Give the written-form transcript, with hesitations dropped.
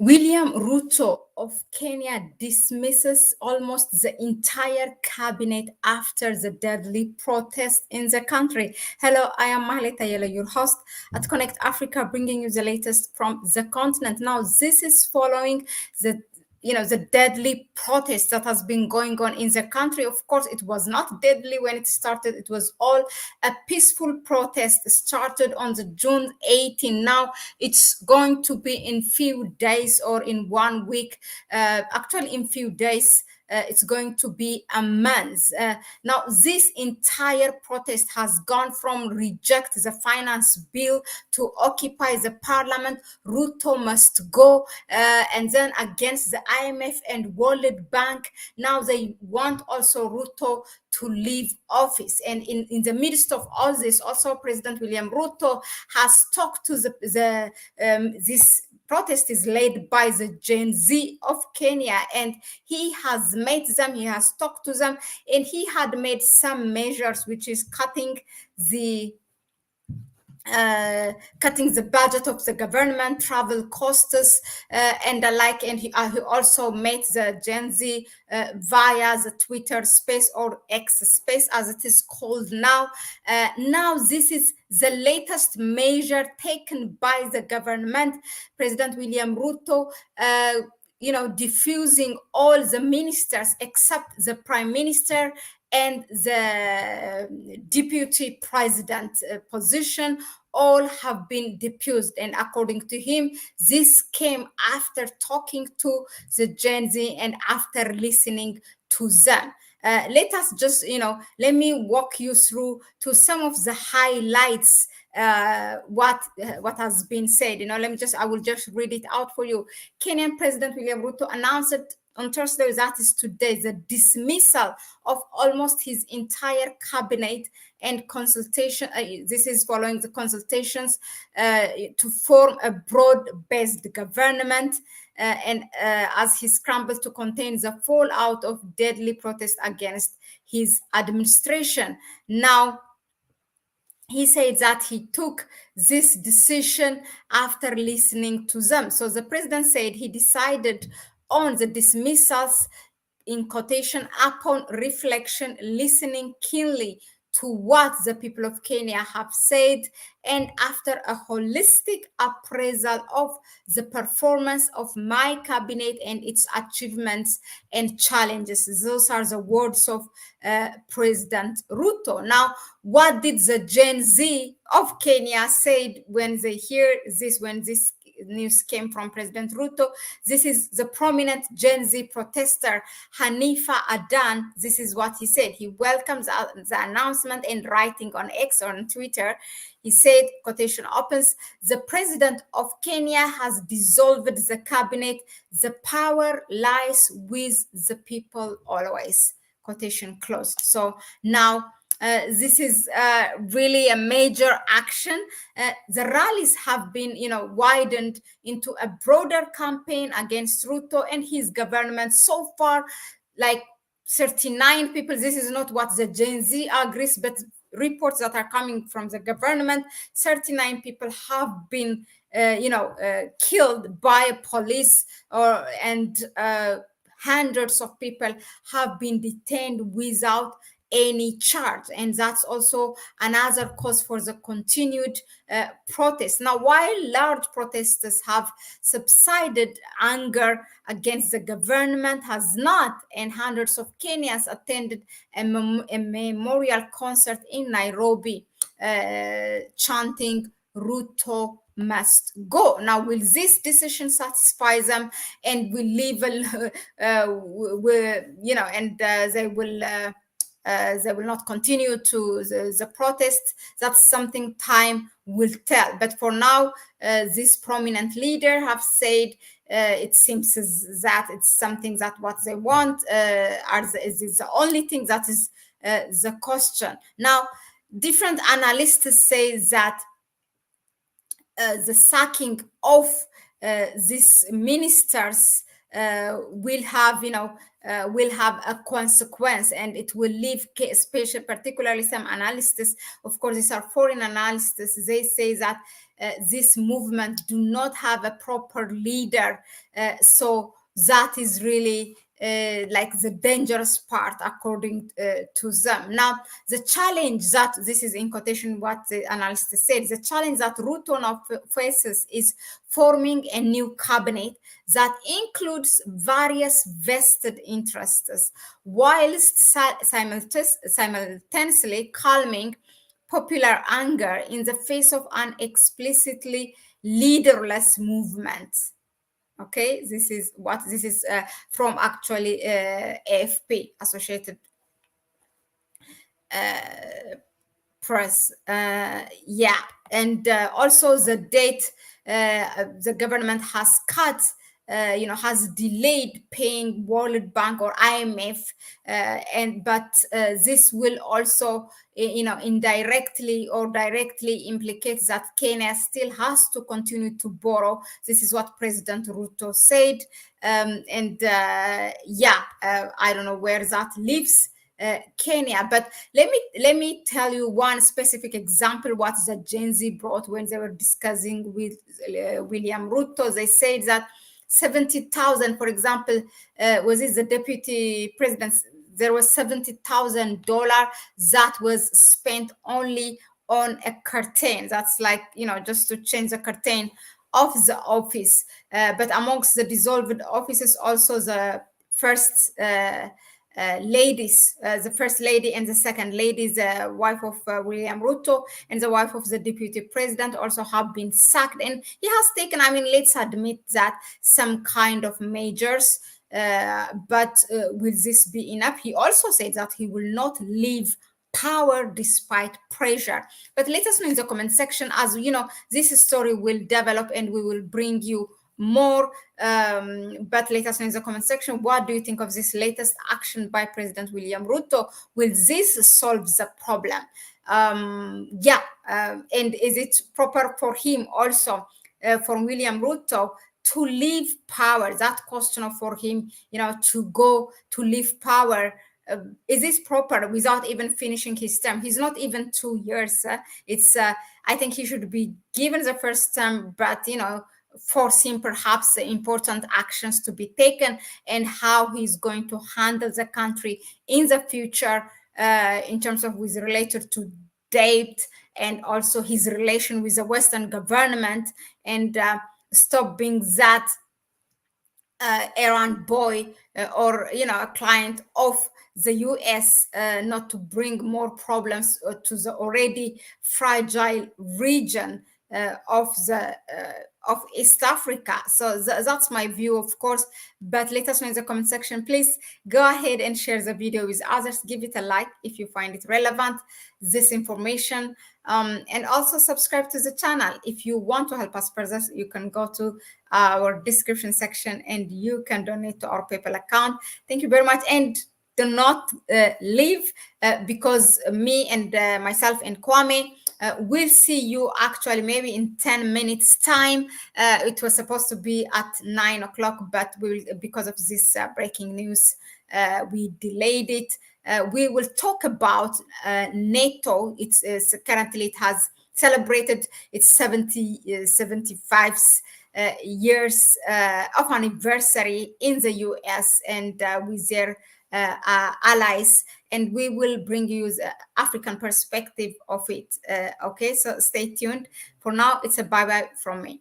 William Ruto of Kenya dismisses almost the entire cabinet after the deadly protest in the country. Hello, I am Mahlet, Ayele, your host at Connect Africa, bringing you the latest from the continent. Now, this is following the deadly protest that has been going on in the country. Of course, it was not deadly when it started. It was all a peaceful protest started on the June 18. Now it's going to be in few days or in 1 week. Actually, in few days. It's going to be a month. Now, this entire protest has gone from reject the finance bill to occupy the parliament. Ruto must go, and then against the IMF and World Bank. Now they want also Ruto to leave office. And in the midst of all this, also President William Ruto has talked to this protest is led by the GenZ of Kenya, and he has met them, he has talked to them, and he had made some measures which is cutting the budget of the government, travel costs, and the like. And he also met the GenZ via the Twitter space, or X space as it is called now. Now, this is the latest measure taken by the government. President William Ruto, diffusing all the ministers except the prime minister and the deputy president position, all have been depused. And according to him, this came after talking to the GenZ and after listening to them. Let us just, let me walk you through to some of the highlights what has been said. I will just read it out for you. Kenyan President William Ruto announced on Thursday, that is today, the dismissal of almost his entire cabinet and consultation. This is following the consultations to form a broad-based government, and as he scrambles to contain the fallout of deadly protest against his administration. Now, he said that he took this decision after listening to them. So the president said he decided on the dismissals, in quotation, upon reflection, listening keenly to what the people of Kenya have said, and after a holistic appraisal of the performance of my cabinet and its achievements and challenges. Those are the words of President Ruto. Now, what did the GenZ of Kenya say when they hear this, when this news came from President Ruto? This is the prominent GenZ protester, Hanifa Adan. This is what he said. He welcomes the announcement in writing on X or on Twitter. He said, quotation opens, the president of Kenya has dissolved the cabinet. The power lies with the people always. Quotation closed. So now, this is really a major action. The rallies have been, widened into a broader campaign against Ruto and his government. So far, like 39 people, this is not what the GenZ agrees, but reports that are coming from the government, 39 people have been, killed by police, and hundreds of people have been detained without any charge. And that's also another cause for the continued protest. Now, while large protesters have subsided, anger against the government has not, and hundreds of Kenyans attended a memorial concert in Nairobi, chanting Ruto must go. Now, will this decision satisfy them, and will leave, they will not continue to the protest? That's something time will tell. But for now, this prominent leader have said it seems that it's something that what they want is the only thing that is the question. Now, different analysts say that the sacking of these ministers will have, will have a consequence, and it will leave, especially particularly some analysts, of course these are foreign analysts, they say that this movement do not have a proper leader, so that is really like the dangerous part according to them. Now the challenge that, this is in quotation what the analyst said, the challenge that Ruto now faces is forming a new cabinet that includes various vested interests, whilst simultaneously calming popular anger in the face of an explicitly leaderless movement. Okay, this is what, this is from actually AFP, Associated Press. Yeah, and also the date the government has cut, has delayed paying World Bank or IMF, but this will also, indirectly or directly implicates that Kenya still has to continue to borrow. This is what President Ruto said, and yeah, I don't know where that leaves Kenya. But let me tell you one specific example what the GenZ brought when they were discussing with William Ruto. They said that 70,000, for example, was it the deputy president? There was $70,000 that was spent only on a curtain. That's like, just to change the curtain of the office. But amongst the dissolved offices, also the first ladies, the first lady and the second lady, the wife of William Ruto and the wife of the deputy president, also have been sacked. And he has taken, let's admit that, some kind of measures, but will this be enough? He also said that he will not leave power despite pressure. But let us know in the comment section, as this story will develop and we will bring you more, but let us know in the comment section, what do you think of this latest action by President William Ruto? Will this solve the problem? Yeah, and is it proper for him also, for William Ruto, to leave power? That question for him, to go to leave power, is this proper without even finishing his term? He's not even 2 years. It's I think he should be given the first term, but foreseen perhaps the important actions to be taken and how he's going to handle the country in the future, in terms of with related to debt, and also his relation with the Western government, and stop being that errand boy, or a client of the US, not to bring more problems to the already fragile region of East Africa. So that's my view, of course. But let us know in the comment section. Please go ahead and share the video with others. Give it a like if you find it relevant, this information. And also subscribe to the channel. If you want to help us further, you can go to our description section and you can donate to our PayPal account. Thank you very much. And do not leave, because me and myself and Kwame will see you actually maybe in 10 minutes time. It was supposed to be at 9 o'clock, but because of this breaking news, we delayed it. We will talk about NATO. It's currently, it has celebrated its 75 years of anniversary in the US, and with their allies, and we will bring you the African perspective of it. Okay, so stay tuned. For now, it's a bye-bye from me.